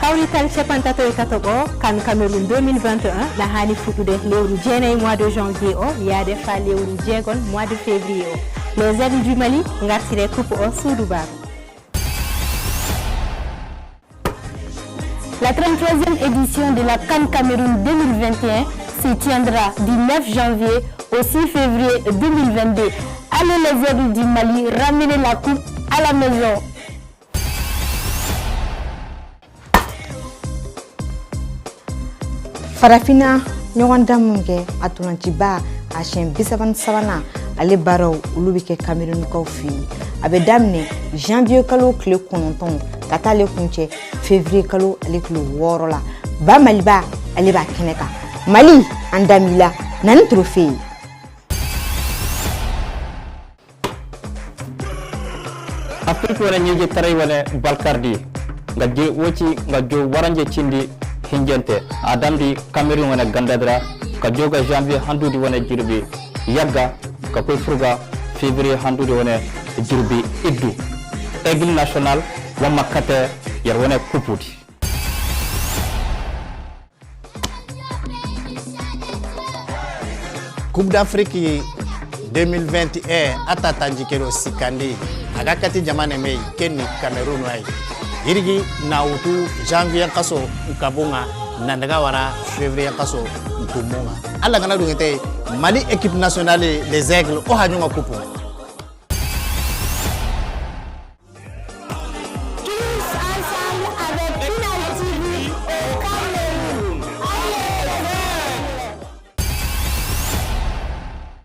Kawrital Chepantato Katogo, Kan Cameroun 2021, la Hani Foutou de Léoru Djene mois de janvier, Yade Fa Léoru Djegon mois de février. Les aides du Mali, Ngatire Coupe au Soudoubar. La 33e édition de la CAN Cameroun 2021 se tiendra du 9 janvier au 6 février 2022. Allez les aides du Mali, ramenez la coupe à la maison. Farafina ɲɔgɔndan mun kɛ a tɔnɔnciba a siɲɛ 37nan ale baaraw olu bɛ kɛ Camerounkaw fɛ yen. A bɛ daminɛ janvier kalo tile 9 ka taa ale kuncɛ février kalo ale tile 6 la. Ba Maliba ale b'a kɛnɛ kan. Mali an damila nani trophée. Afrique wala ñeje taray wala Balkardi nga je woci nga jo waranje cindi hinjente adamdi Cameroun wana gandadra ka joga janvier handudi wana jirbi yagga ka koy fruga février handudi wana jirbi iddu aigle national wa makate yar wana kuputi Coupe d'Afrique 2021 atata jikero sikandi agakati jamane mei kenni Cameroun wai irigi nautu janvier kaso ukabunga nandaga wara février kaso ukumunga alla kana dungete Mali équipe nationale des aigles o hanyuma coupe